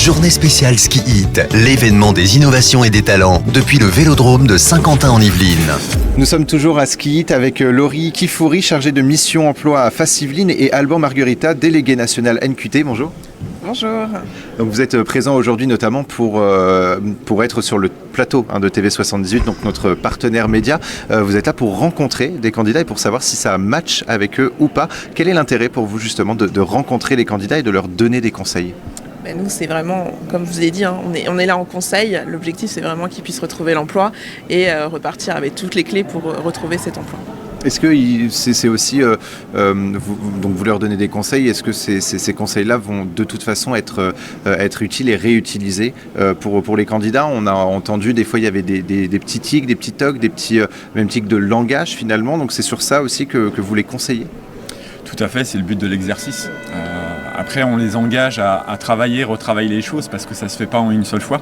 Journée spéciale Ski Hit, l'événement des innovations et des talents depuis le Vélodrome de Saint-Quentin en Yvelines. Nous sommes toujours à Ski Hit avec Laurie Kifouri, chargée de mission emploi à Face-Yvelines, et Alban Marguerita, délégué national NQT. Bonjour. Bonjour. Donc vous êtes présent aujourd'hui notamment pour être sur le plateau de TV78, donc notre partenaire média. Vous êtes là pour rencontrer des candidats et pour savoir si ça match avec eux ou pas. Quel est l'intérêt pour vous justement de rencontrer les candidats et de leur donner des conseils ? Nous, c'est vraiment, comme je vous ai dit, on est là en conseil. L'objectif, c'est vraiment qu'ils puissent retrouver l'emploi et repartir avec toutes les clés pour retrouver cet emploi. Est-ce que c'est aussi, vous leur donnez des conseils, est-ce que ces conseils-là vont de toute façon être utiles et réutilisés pour les candidats ? On a entendu, des fois, il y avait des petits tics, des petits tocs, des petits même tics de langage finalement, donc c'est sur ça aussi que vous les conseillez ? Tout à fait, c'est le but de l'exercice. Après, on les engage à travailler, retravailler les choses parce que ça ne se fait pas en une seule fois.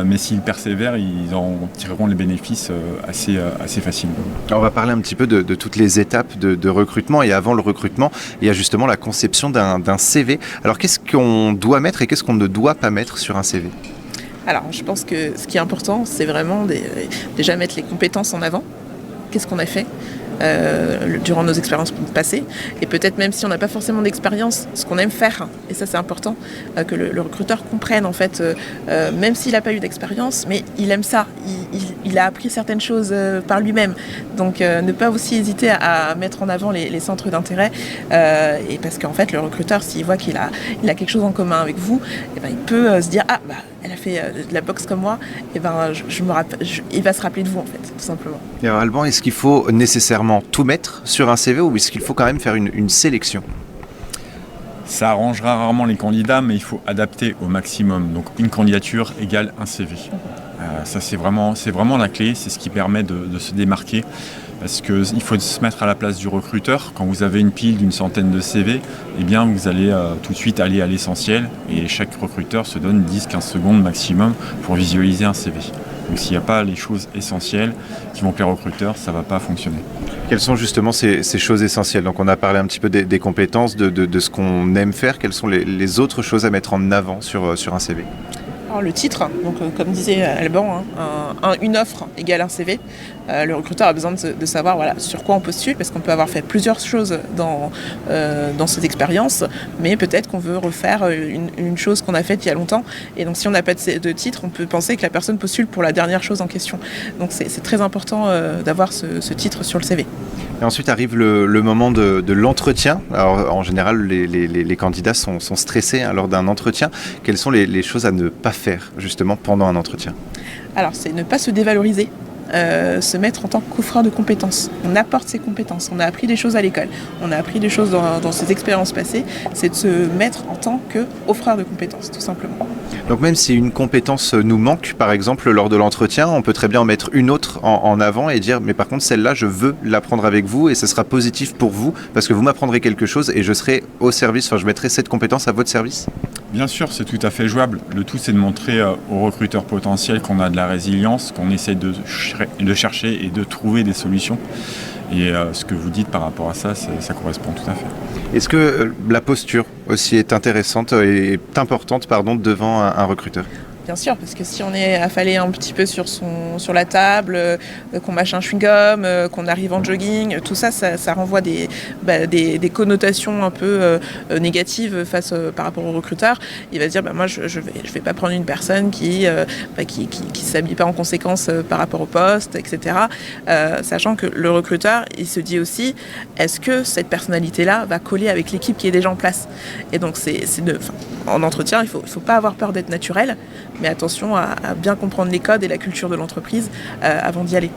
Mais s'ils persévèrent, ils en tireront les bénéfices assez facilement. Alors, on va parler un petit peu de toutes les étapes de recrutement. Et avant le recrutement, il y a justement la conception d'un CV. Alors, qu'est-ce qu'on doit mettre et qu'est-ce qu'on ne doit pas mettre sur un CV ? Alors, je pense que ce qui est important, c'est vraiment déjà mettre les compétences en avant. Qu'est-ce qu'on a fait durant nos expériences passées, et peut-être même si on n'a pas forcément d'expérience, ce qu'on aime faire, et ça c'est important, que le recruteur comprenne en fait, même s'il n'a pas eu d'expérience, mais il aime ça, il a appris certaines choses par lui-même, donc ne pas aussi hésiter à mettre en avant les centres d'intérêt, et parce qu'en fait le recruteur, s'il voit qu'il a quelque chose en commun avec vous, et ben, il peut se dire elle a fait de la boxe comme moi, et ben, il va se rappeler de vous en fait, tout simplement. Et alors Alban, est-ce qu'il faut nécessairement tout mettre sur un CV ou est-ce qu'il faut quand même faire une sélection ? Ça arrangera rarement les candidats, mais il faut adapter au maximum. Donc une candidature égale un CV. Ça c'est vraiment la clé, c'est ce qui permet de se démarquer. Parce qu'il faut se mettre à la place du recruteur. Quand vous avez une pile d'une centaine de CV, eh bien vous allez tout de suite aller à l'essentiel. Et chaque recruteur se donne 10-15 secondes maximum pour visualiser un CV. Donc s'il n'y a pas les choses essentielles qui vont plaire aux recruteurs, ça ne va pas fonctionner. Quelles sont justement ces choses essentielles ? Donc on a parlé un petit peu des compétences, de ce qu'on aime faire. Quelles sont les autres choses à mettre en avant sur un CV ? Alors le titre, donc comme disait Alban, une offre égale un CV. Le recruteur a besoin de savoir sur quoi on postule, parce qu'on peut avoir fait plusieurs choses dans cette expérience, mais peut-être qu'on veut refaire une chose qu'on a faite il y a longtemps. Et donc si on n'a pas de titre, on peut penser que la personne postule pour la dernière chose en question. Donc c'est très important d'avoir ce titre sur le CV. Et ensuite arrive le moment de l'entretien. Alors en général, les candidats sont stressés lors d'un entretien. Quelles sont les choses à ne pas faire justement pendant un entretien ? Alors c'est ne pas se dévaloriser. Se mettre en tant qu'offreur de compétences. On apporte ses compétences, on a appris des choses à l'école, on a appris des choses dans ses expériences passées, c'est de se mettre en tant qu'offreur de compétences, tout simplement. Donc même si une compétence nous manque, par exemple lors de l'entretien, on peut très bien en mettre une autre en avant et dire mais par contre celle-là je veux l'apprendre avec vous et ce sera positif pour vous parce que vous m'apprendrez quelque chose et je serai au service, je mettrai cette compétence à votre service. Bien sûr, c'est tout à fait jouable. Le tout, c'est de montrer aux recruteurs potentiels qu'on a de la résilience, qu'on essaie de chercher et de trouver des solutions. Et ce que vous dites par rapport à ça, ça correspond tout à fait. Est-ce que la posture aussi est intéressante et est importante devant un recruteur ? Bien sûr, parce que si on est affalé un petit peu sur la table, qu'on mâche un chewing-gum, qu'on arrive en jogging, tout ça renvoie des connotations un peu négatives par rapport au recruteur. Il va se dire moi je vais pas prendre une personne qui s'habille pas en conséquence par rapport au poste, etc. Sachant que le recruteur, il se dit aussi, est-ce que cette personnalité-là va coller avec l'équipe qui est déjà en place ? Et donc en entretien, il faut pas avoir peur d'être naturel, mais attention à bien comprendre les codes et la culture de l'entreprise avant d'y aller.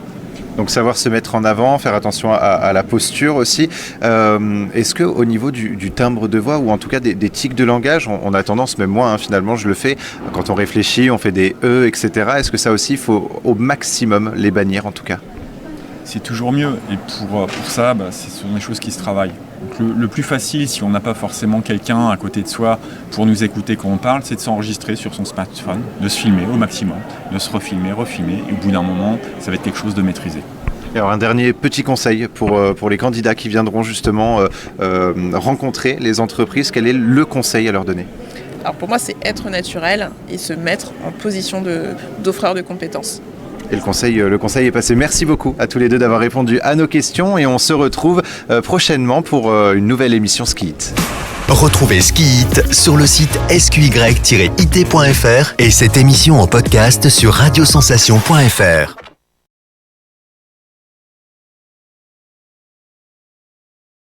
Donc savoir se mettre en avant, faire attention à la posture aussi. Est-ce qu'au niveau du timbre de voix, ou en tout cas des tics de langage, on a tendance, même moi finalement je le fais, quand on réfléchit, on fait des « e », etc. Est-ce que ça aussi, il faut au maximum les bannir en tout cas ? C'est toujours mieux, et pour ça, ce sont des choses qui se travaillent. Donc le plus facile, si on n'a pas forcément quelqu'un à côté de soi pour nous écouter quand on parle, c'est de s'enregistrer sur son smartphone, de se filmer au maximum, de se refilmer, et au bout d'un moment, ça va être quelque chose de maîtrisé. Et alors un dernier petit conseil pour les candidats qui viendront justement rencontrer les entreprises, quel est le conseil à leur donner ? Alors pour moi, c'est être naturel et se mettre en position d'offreur de compétences. Et le conseil est passé. Merci beaucoup à tous les deux d'avoir répondu à nos questions et on se retrouve prochainement pour une nouvelle émission Ski Hit. Retrouvez Ski Hit sur le site sqy-it.fr et cette émission en podcast sur radiosensation.fr.